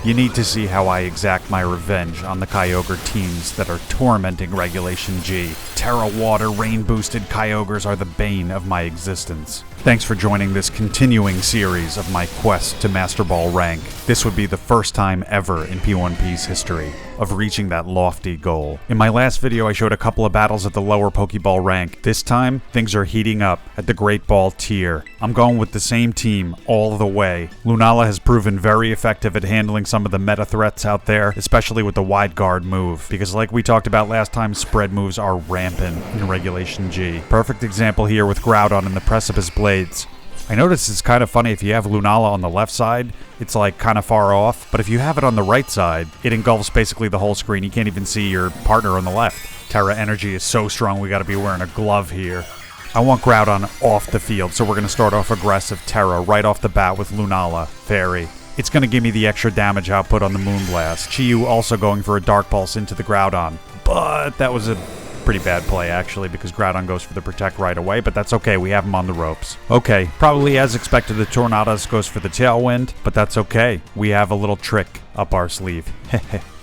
You need to see how I exact my revenge on the Kyogre teams that are tormenting Regulation G. Terra Water rain-boosted Kyogres are the bane of my existence. Thanks for joining this continuing series of my quest to Master Ball rank. This would be the first time ever in P1P's history of reaching that lofty goal. In my last video, I showed a couple of battles at the lower Pokeball rank. This time, things are heating up at the Great Ball tier. I'm going with the same team all the way. Lunala has proven very effective at handling some of the meta threats out there, especially with the wide guard move, because like we talked about last time, spread moves are rampant in Regulation G. Perfect example here with Groudon and the Precipice Blades. I noticed it's kind of funny if you have Lunala on the left side, it's like kind of far off, but if you have it on the right side, it engulfs basically the whole screen. You can't even see your partner on the left. Terra energy is so strong we gotta be wearing a glove here. I want Groudon off the field, so we're gonna start off aggressive Terra right off the bat with Lunala. Fairy. It's gonna give me the extra damage output on the Moonblast. Chi-Yu also going for a Dark Pulse into the Groudon, but that was a pretty bad play actually, because Groudon goes for the Protect right away, but that's okay, we have him on the ropes. Okay, probably as expected the Tornadus goes for the Tailwind, but that's okay. We have a little trick up our sleeve.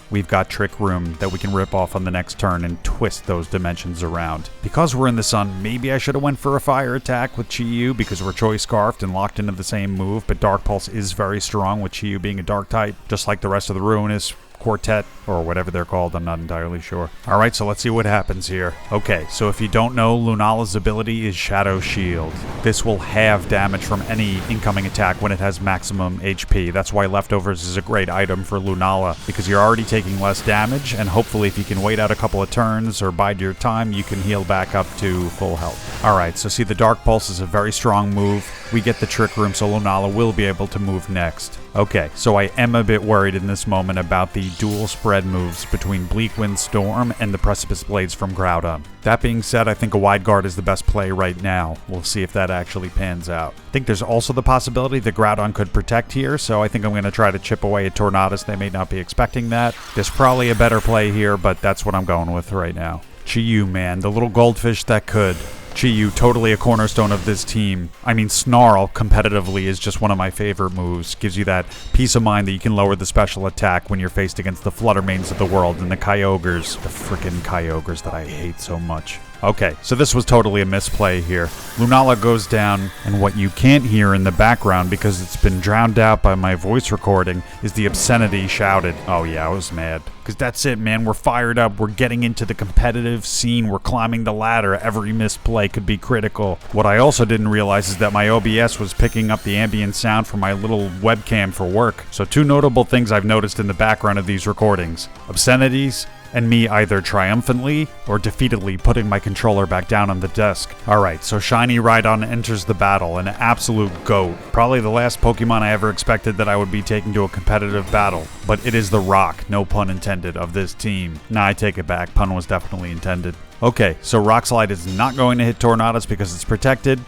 We've got Trick Room that we can rip off on the next turn and twist those dimensions around. Because we're in the sun, maybe I should have went for a Fire attack with Chi-Yu because we're Choice Scarfed and locked into the same move, but Dark Pulse is very strong with Chi-Yu being a Dark type, just like the rest of the Ruinous Quartet, or whatever they're called, I'm not entirely sure. Alright, so let's see what happens here. Okay, so if you don't know, Lunala's ability is Shadow Shield. This will halve damage from any incoming attack when it has maximum HP. That's why Leftovers is a great item for Lunala, because you're already taking less damage, and hopefully if you can wait out a couple of turns or bide your time, you can heal back up to full health. Alright, so see, the Dark Pulse is a very strong move. We get the Trick Room, so Lunala will be able to move next. Okay, so I am a bit worried in this moment about the dual spread moves between Bleak Wind Storm and the Precipice Blades from Groudon. That being said, I think a Wide Guard is the best play right now. We'll see if that actually pans out. I think there's also the possibility that Groudon could Protect here, so I think I'm going to try to chip away at Tornadus. They may not be expecting that. There's probably a better play here, but that's what I'm going with right now. Chi-Yu, man, the little goldfish that could. Chi-Yu, totally a cornerstone of this team. I mean, Snarl competitively is just one of my favorite moves. Gives you that peace of mind that you can lower the special attack when you're faced against the Fluttermanes of the world and the Kyogres. The frickin' Kyogres that I hate so much. Okay, so this was totally a misplay here. Lunala goes down, and what you can't hear in the background, because it's been drowned out by my voice recording, is the obscenity shouted. Oh yeah, I was mad. Because that's it, man. We're fired up. We're getting into the competitive scene. We're climbing the ladder. Every misplay could be critical. What I also didn't realize is that my OBS was picking up the ambient sound from my little webcam for work. So two notable things I've noticed in the background of these recordings. Obscenities, and me either triumphantly or defeatedly putting my controller back down on the desk. Alright, so Shiny Rhydon enters the battle, an absolute GOAT. Probably the last Pokemon I ever expected that I would be taking to a competitive battle. But it is the Rock, no pun intended, of this team. Nah, I take it back, pun was definitely intended. Okay, so Rock Slide is not going to hit Tornadus because it's protected.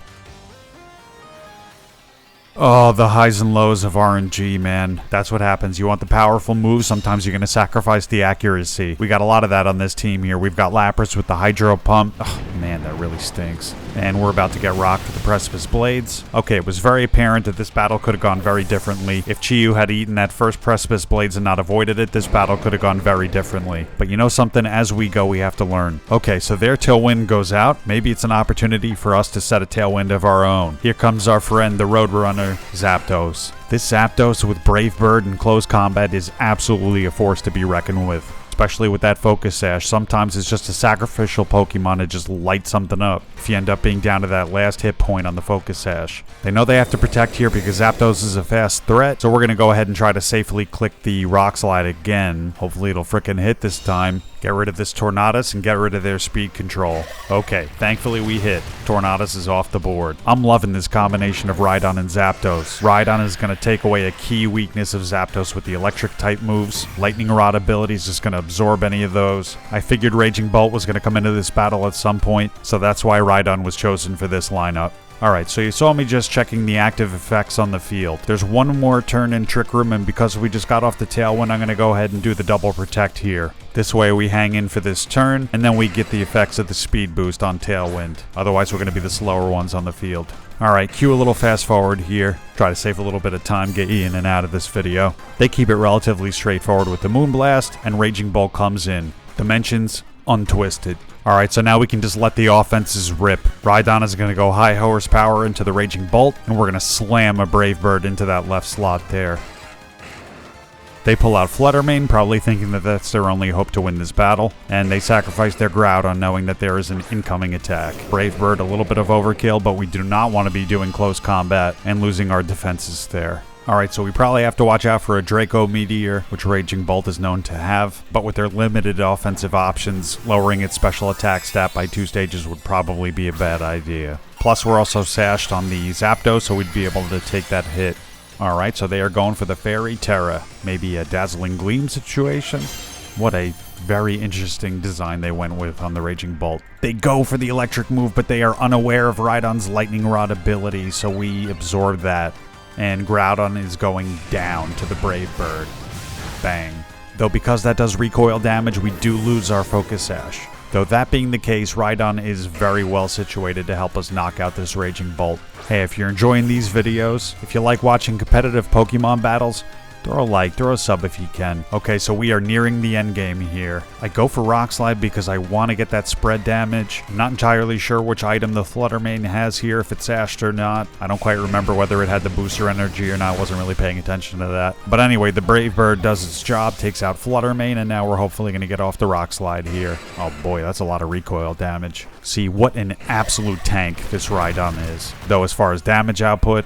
Oh, the highs and lows of RNG, man. That's what happens. You want the powerful moves, sometimes you're going to sacrifice the accuracy. We got a lot of that on this team here. We've got Lapras with the Hydro Pump. Oh, man, that really stinks. And we're about to get rocked with the Precipice Blades. Okay, it was very apparent that this battle could have gone very differently. If Chi-Yu had eaten that first Precipice Blades and not avoided it, this battle could have gone very differently. But you know something? As we go, we have to learn. Okay, so their Tailwind goes out. Maybe it's an opportunity for us to set a Tailwind of our own. Here comes our friend, the Roadrunner, Zapdos. This Zapdos with Brave Bird in close combat is absolutely a force to be reckoned with. Especially with that Focus Sash. Sometimes it's just a sacrificial Pokemon to just light something up if you end up being down to that last hit point on the Focus Sash. They know they have to protect here because Zapdos is a fast threat, so we're going to go ahead and try to safely click the Rock Slide again. Hopefully it'll frickin' hit this time. Get rid of this Tornadus and get rid of their speed control. Okay, thankfully we hit. Tornadus is off the board. I'm loving this combination of Rhydon and Zapdos. Rhydon is going to take away a key weakness of Zapdos with the electric type moves. Lightning Rod ability is just going to absorb any of those. I figured Raging Bolt was going to come into this battle at some point, so that's why Rhydon was chosen for this lineup. Alright, so you saw me just checking the active effects on the field. There's one more turn in Trick Room, and because we just got off the Tailwind, I'm going to go ahead and do the double protect here. This way we hang in for this turn, and then we get the effects of the speed boost on Tailwind. Otherwise, we're going to be the slower ones on the field. Alright, cue a little fast forward here. Try to save a little bit of time, get you in and out of this video. They keep it relatively straightforward with the Moonblast, and Raging Bolt comes in. Dimensions untwisted. Alright, so now we can just let the offenses rip. Rhydon is going to go high horsepower into the Raging Bolt, and we're going to slam a Brave Bird into that left slot there. They pull out Fluttermane, probably thinking that that's their only hope to win this battle, and they sacrifice their Groudon knowing that there is an incoming attack. Brave Bird, a little bit of overkill, but we do not want to be doing close combat and losing our defenses there. Alright, so we probably have to watch out for a Draco Meteor, which Raging Bolt is known to have, but with their limited offensive options, lowering its special attack stat by 2 stages would probably be a bad idea. Plus, we're also sashed on the Zapdos, so we'd be able to take that hit. Alright, so they are going for the Fairy Terra. Maybe a Dazzling Gleam situation? What a very interesting design they went with on the Raging Bolt. They go for the electric move, but they are unaware of Rhydon's Lightning Rod ability, so we absorb that. And Groudon is going down to the Brave Bird. Bang. Though because that does recoil damage, we do lose our Focus Sash. Though that being the case, Rhydon is very well situated to help us knock out this Raging Bolt. Hey, if you're enjoying these videos, if you like watching competitive Pokemon battles, throw a like, throw a sub if you can. Okay, so we are nearing the end game here. I go for Rock Slide because I want to get that spread damage. I'm not entirely sure which item the Fluttermane has here, if it's sashed or not. I don't quite remember whether it had the booster energy or not. I wasn't really paying attention to that. But anyway, the Brave Bird does its job, takes out Fluttermane, and now we're hopefully going to get off the Rock Slide here. Oh boy, that's a lot of recoil damage. See, what an absolute tank this Rhydon is. Though as far as damage output,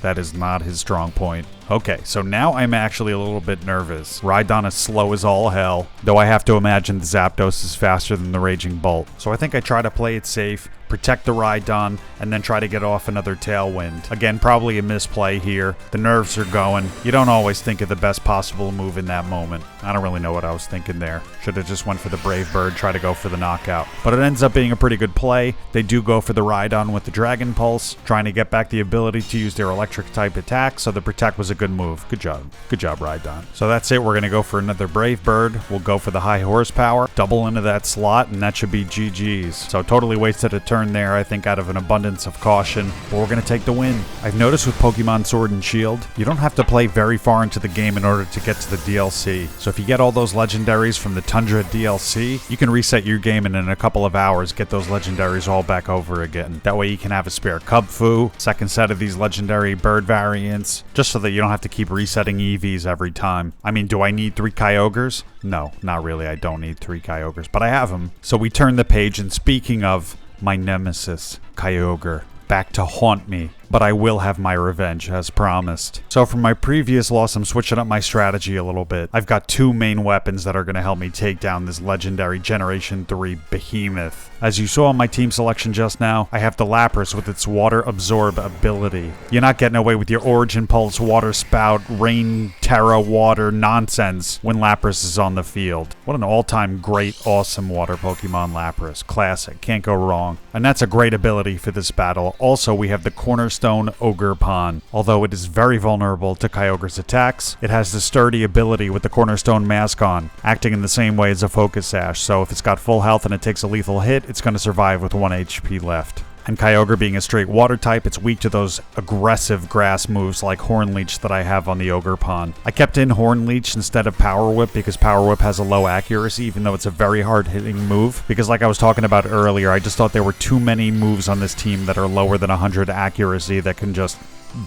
that is not his strong point. Okay, so now I'm actually a little bit nervous. Rhydon is slow as all hell, though I have to imagine the Zapdos is faster than the Raging Bolt. So I think I try to play it safe, protect the Rhydon, and then try to get off another Tailwind. Again, probably a misplay here. The nerves are going. You don't always think of the best possible move in that moment. I don't really know what I was thinking there. Should have just went for the Brave Bird, try to go for the knockout. But it ends up being a pretty good play. They do go for the Rhydon with the Dragon Pulse, trying to get back the ability to use their electric type attack, so the protect was a good move. Good job. Good job, Rhydon. So that's it. We're going to go for another Brave Bird. We'll go for the high horsepower, double into that slot, and that should be GG's. So totally wasted a turn there, I think, out of an abundance of caution, but we're going to take the win. I've noticed with Pokemon Sword and Shield, you don't have to play very far into the game in order to get to the DLC. So if you get all those legendaries from the Tundra DLC, you can reset your game and in a couple of hours get those legendaries all back over again. That way you can have a spare Cubfu, second set of these legendary bird variants, just so that you don't have to keep resetting EVs every time. I mean, do I need 3 Kyogres? No, not really. I don't need 3 Kyogres, but I have them. So we turn the page, and speaking of my nemesis, Kyogre, back to haunt me. But I will have my revenge, as promised. So from my previous loss, I'm switching up my strategy a little bit. I've got 2 main weapons that are going to help me take down this legendary Generation 3 behemoth. As you saw in my team selection just now, I have the Lapras with its Water Absorb ability. You're not getting away with your Origin Pulse, Water Spout, Rain, Terra, Water nonsense when Lapras is on the field. What an all-time great, awesome water Pokemon, Lapras. Classic. Can't go wrong. And that's a great ability for this battle. Also, we have the Cornerstone Ogerpon. Although it is very vulnerable to Kyogre's attacks, it has the sturdy ability with the Cornerstone mask on, acting in the same way as a Focus Sash, so if it's got full health and it takes a lethal hit, it's going to survive with 1 HP left. And Kyogre being a straight water type, it's weak to those aggressive grass moves like Horn Leech that I have on the Ogerpon. I kept in Horn Leech instead of Power Whip because Power Whip has a low accuracy, even though it's a very hard hitting move. Because like I was talking about earlier, I just thought there were too many moves on this team that are lower than 100 accuracy that can just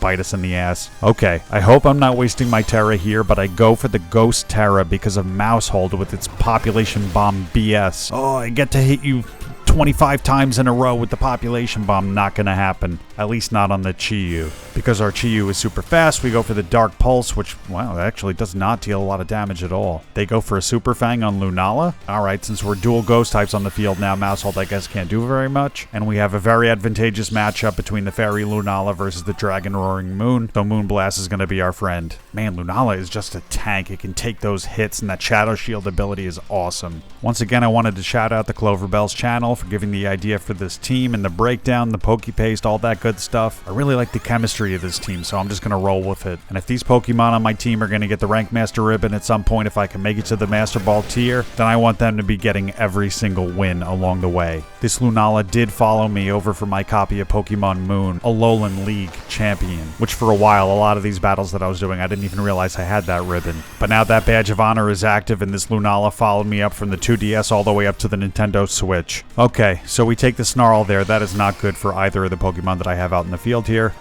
bite us in the ass. Okay, I hope I'm not wasting my Terra here, but I go for the Ghost Terra because of Mousehold with its Population Bomb BS. Oh, I get to hit you 25 times in a row with the Population Bomb. Not gonna happen. At least not on the Chi-Yu. Because our Chi-Yu is super fast, we go for the Dark Pulse, which, wow, actually does not deal a lot of damage at all. They go for a Super Fang on Lunala. Alright, since we're dual Ghost types on the field now, Mousehold, I guess, can't do very much. And we have a very advantageous matchup between the Fairy Lunala versus the Dragon Roaring Moon, though Moonblast is gonna be our friend. Man, Lunala is just a tank. It can take those hits, and that Shadow Shield ability is awesome. Once again, I wanted to shout out the Cloverbell's channel for giving the idea for this team and the breakdown, the Pokepaste, all that good stuff. I really like the chemistry of this team, so I'm just going to roll with it. And if these Pokemon on my team are going to get the Rank Master Ribbon at some point, if I can make it to the Master Ball tier, then I want them to be getting every single win along the way. This Lunala did follow me over for my copy of Pokemon Moon, a Alolan League champion, which for a while, a lot of these battles that I was doing, I didn't even realize I had that ribbon. But now that Badge of Honor is active and this Lunala followed me up from the 2DS all the way up to the Nintendo Switch. Okay, so we take the Snarl there. That is not good for either of the Pokemon that I have out in the field here.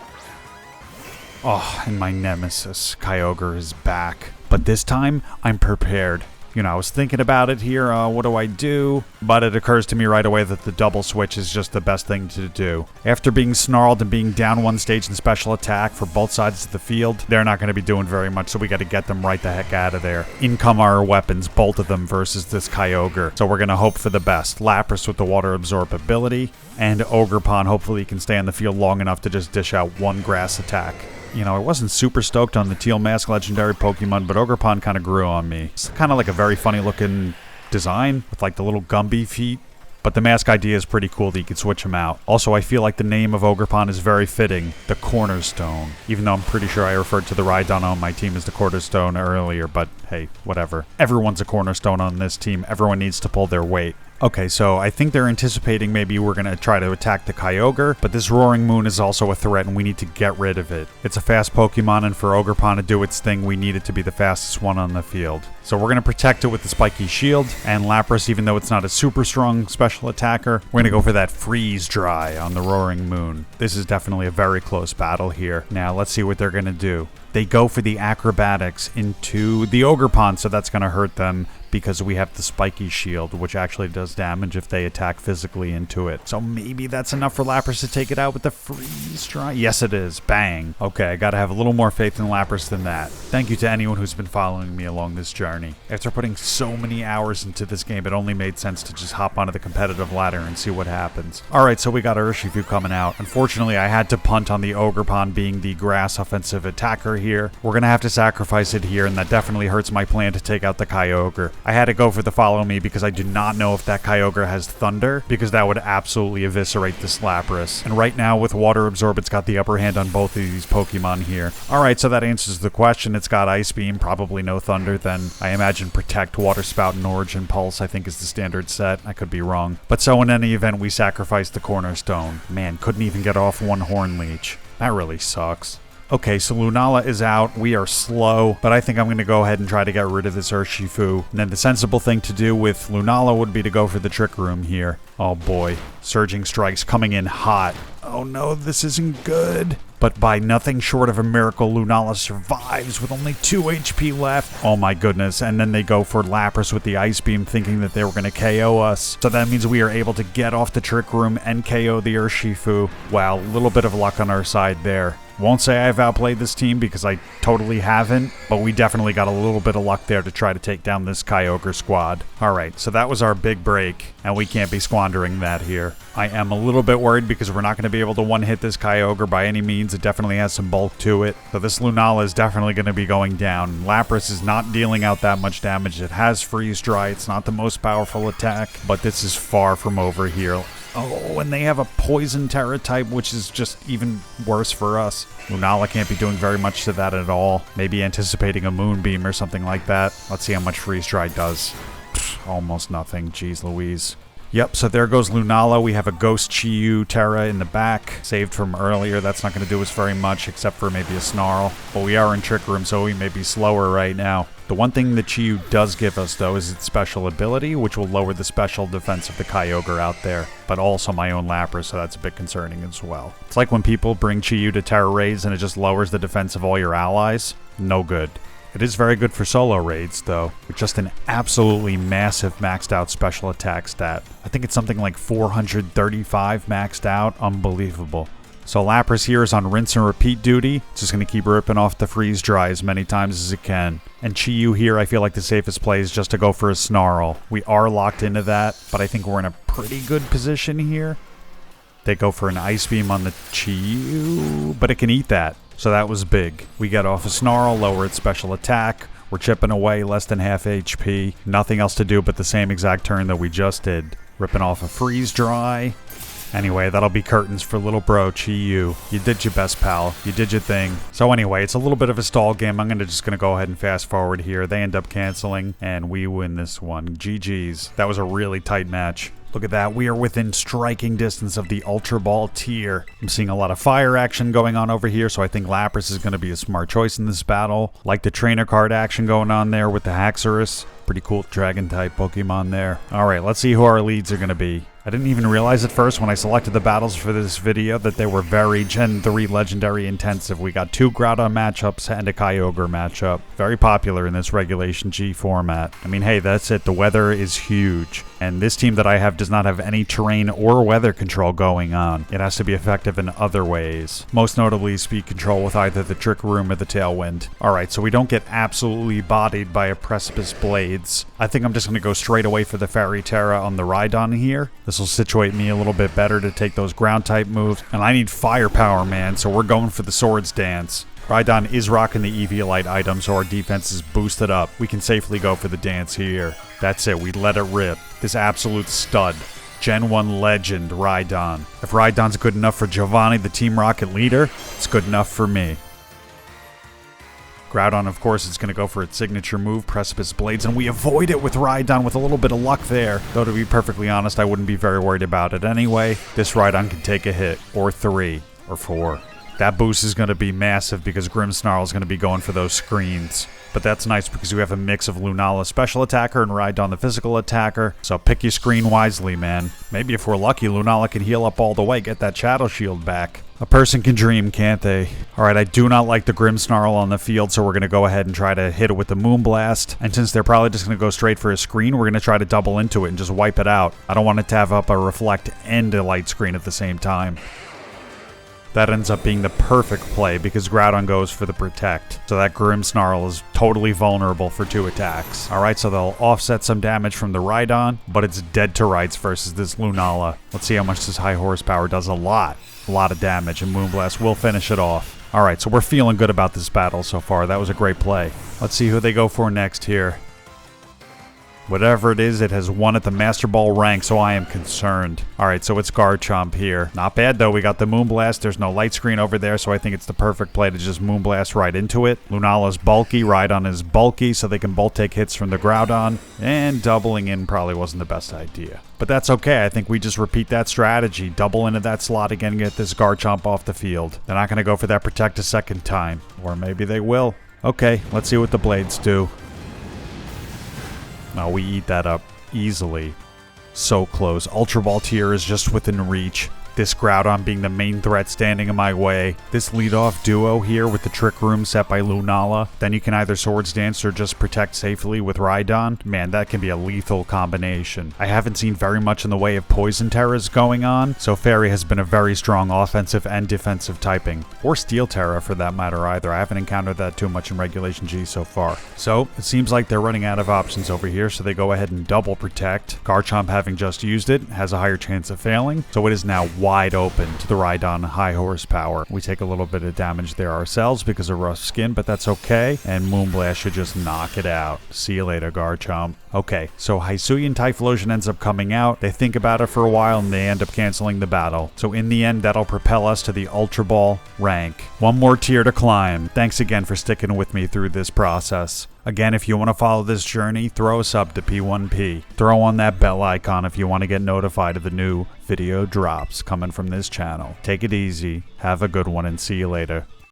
Oh, and my nemesis, Kyogre, is back. But this time, I'm prepared. You know, I was thinking about it here, what do I do? But it occurs to me right away that the double switch is just the best thing to do. After being snarled and being down one stage in special attack for both sides of the field, they're not going to be doing very much, so we got to get them right the heck out of there. In come our weapons, both of them versus this Kyogre. So we're going to hope for the best. Lapras with the water absorb ability, and Ogerpon hopefully can stay on the field long enough to just dish out one grass attack. You know, I wasn't super stoked on the Teal Mask legendary Pokemon, but Ogerpon kind of grew on me. It's kind of like a very funny looking design with like the little Gumby feet. But the mask idea is pretty cool that you can switch them out. Also, I feel like the name of Ogerpon is very fitting. The Cornerstone. Even though I'm pretty sure I referred to the Rhydon on my team as the Cornerstone earlier, but hey, whatever. Everyone's a Cornerstone on this team. Everyone needs to pull their weight. Okay, so I think they're anticipating maybe we're going to try to attack the Kyogre, but this Roaring Moon is also a threat and we need to get rid of it. It's a fast Pokemon, and for Ogerpon to do its thing, we need it to be the fastest one on the field. So we're going to protect it with the Spiky Shield, and Lapras, even though it's not a super strong special attacker, we're going to go for that Freeze Dry on the Roaring Moon. This is definitely a very close battle here. Now, let's see what they're going to do. They go for the Acrobatics into the Ogerpon, so that's going to hurt them because we have the Spiky Shield, which actually does damage if they attack physically into it. So maybe that's enough for Lapras to take it out with the Freeze Dry. Yes, it is. Bang. Okay, I gotta have a little more faith in Lapras than that. Thank you to anyone who's been following me along this journey. After putting so many hours into this game, it only made sense to just hop onto the competitive ladder and see what happens. Alright, so we got Urshifu coming out. Unfortunately, I had to punt on the Ogerpon being the grass offensive attacker here. We're gonna have to sacrifice it here, and that definitely hurts my plan to take out the Kyogre. I had to go for the Follow Me because I do not know if that Kyogre has Thunder, because that would absolutely eviscerate this Lapras. And right now with Water Absorb, it's got the upper hand on both of these Pokemon here. Alright, so that answers the question. It's got Ice Beam, probably no Thunder, then I imagine Protect, Water Spout, and Origin Pulse I think is the standard set. I could be wrong. But so in any event, we sacrificed the Cornerstone. Man, couldn't even get off one Horn Leech. That really sucks. Okay, so Lunala is out. We are slow, but I think I'm going to go ahead and try to get rid of this Urshifu. And then the sensible thing to do with Lunala would be to go for the Trick Room here. Oh boy. Surging Strikes coming in hot. Oh no, this isn't good. But by nothing short of a miracle, Lunala survives with only 2 HP left. Oh my goodness. And then they go for Lapras with the Ice Beam, thinking that they were going to KO us. So that means we are able to get off the Trick Room and KO the Urshifu. Wow, a little bit of luck on our side there. Won't say I've outplayed this team because I totally haven't, but we definitely got a little bit of luck there to try to take down this Kyogre squad. Alright, so that was our big break, and we can't be squandering that here. I am a little bit worried because we're not going to be able to one-hit this Kyogre by any means. It definitely has some bulk to it. So this Lunala is definitely going to be going down. Lapras is not dealing out that much damage. It has Freeze Dry. It's not the most powerful attack, but this is far from over here. Oh, and they have a Poison Terra type, which is just even worse for us. Lunala can't be doing very much to that at all. Maybe anticipating a Moonbeam or something like that. Let's see how much Freeze Dry does. Pfft, almost nothing. Jeez Louise. Yep, so there goes Lunala. We have a Ghost Chi-Yu Terra in the back, saved from earlier. That's not going to do us very much, except for maybe a Snarl. But we are in Trick Room, so we may be slower right now. The one thing that Chi-Yu does give us, though, is its special ability, which will lower the special defense of the Kyogre out there, but also my own Lapras, so that's a bit concerning as well. It's like when people bring Chi-Yu to Terra Raids and it just lowers the defense of all your allies. No good. It is very good for solo raids, though, with just an absolutely massive maxed out special attack stat. I think it's something like 435 maxed out. Unbelievable. So Lapras here is on rinse and repeat duty. It's just going to keep ripping off the Freeze Dry as many times as it can. And Chi-Yu here, I feel like the safest play is just to go for a Snarl. We are locked into that, but I think we're in a pretty good position here. They go for an Ice Beam on the Chi-Yu, but it can eat that. So that was big. We get off a Snarl, lower its special attack. We're chipping away less than half HP. Nothing else to do but the same exact turn that we just did. Ripping off a freeze dry. Anyway, that'll be curtains for little bro Chi-Yu. You did your best, pal. You did your thing. So anyway, it's a little bit of a stall game. I'm just gonna go ahead and fast forward here. They end up canceling, and we win this one. GG's. That was a really tight match. Look at that. We are within striking distance of the Ultra Ball tier. I'm seeing a lot of fire action going on over here, so I think Lapras is going to be a smart choice in this battle. Like the trainer card action going on there with the Haxorus. Pretty cool Dragon-type Pokemon there. Alright, let's see who our leads are going to be. I didn't even realize at first when I selected the battles for this video that they were very Gen 3 Legendary intensive. We got 2 Groudon matchups and a Kyogre matchup. Very popular in this Regulation G format. I mean, hey, that's it. The weather is huge. And this team that I have does not have any terrain or weather control going on. It has to be effective in other ways. Most notably speed control with either the Trick Room or the Tailwind. Alright, so we don't get absolutely bodied by a Precipice Blades. I think I'm just going to go straight away for the Fairy Terra on the Rhydon here. This will situate me a little bit better to take those ground type moves. And I need firepower, man, so we're going for the Swords Dance. Rhydon is rocking the Eviolite item, so our defense is boosted up. We can safely go for the dance here. That's it, we let it rip. This absolute stud. Gen 1 legend, Rhydon. If Rhydon's good enough for Giovanni, the Team Rocket leader, it's good enough for me. Groudon, of course, is going to go for its signature move, Precipice Blades, and we avoid it with Rhydon with a little bit of luck there. Though, to be perfectly honest, I wouldn't be very worried about it anyway. This Rhydon can take a hit, or 3, or 4. That boost is going to be massive because Grimmsnarl is going to be going for those screens. But that's nice because we have a mix of Lunala special attacker and Rhydon the physical attacker. So pick your screen wisely, man. Maybe if we're lucky, Lunala can heal up all the way, get that Shadow Shield back. A person can dream, can't they? Alright, I do not like the Grimmsnarl on the field, so we're going to go ahead and try to hit it with the Moonblast. And since they're probably just going to go straight for a screen, we're going to try to double into it and just wipe it out. I don't want it to have up a Reflect and a Light Screen at the same time. That ends up being the perfect play because Groudon goes for the Protect. So that Grimmsnarl is totally vulnerable for 2 attacks. Alright, so they'll offset some damage from the Rhydon, but it's dead to rights versus this Lunala. Let's see how much this high horsepower does. A lot of damage, and Moonblast will finish it off. Alright, so we're feeling good about this battle so far. That was a great play. Let's see who they go for next here. Whatever it is, it has won at the Master Ball rank, so I am concerned. Alright, so it's Garchomp here. Not bad, though. We got the Moonblast. There's no light screen over there, so I think it's the perfect play to just Moonblast right into it. Lunala's bulky, Rhydon is bulky, so they can both take hits from the Groudon. And doubling in probably wasn't the best idea. But that's okay. I think we just repeat that strategy. Double into that slot again and get this Garchomp off the field. They're not going to go for that Protect a second time. Or maybe they will. Okay, let's see what the Blades do. No, we eat that up easily. So close. Ultra Ball tier is just within reach. This Groudon being the main threat standing in my way. This leadoff duo here with the Trick Room set by Lunala. Then you can either Swords Dance or just Protect safely with Rhydon. Man, that can be a lethal combination. I haven't seen very much in the way of Poison Terras going on, so Fairy has been a very strong offensive and defensive typing. Or Steel Terra for that matter either. I haven't encountered that too much in Regulation G so far. So, it seems like they're running out of options over here, so they go ahead and double Protect. Garchomp, having just used it, has a higher chance of failing, so it is now wide open to the Rhydon high horsepower. We take a little bit of damage there ourselves because of rough skin, but that's okay. And Moonblast should just knock it out. See you later, Garchomp. Okay, so Hisuian Typhlosion ends up coming out. They think about it for a while and they end up canceling the battle. So in the end, that'll propel us to the Ultra Ball rank. One more tier to climb. Thanks again for sticking with me through this process. Again, if you want to follow this journey, throw a sub to P1P. Throw on that bell icon if you want to get notified of the new video drops coming from this channel. Take it easy, have a good one, and see you later.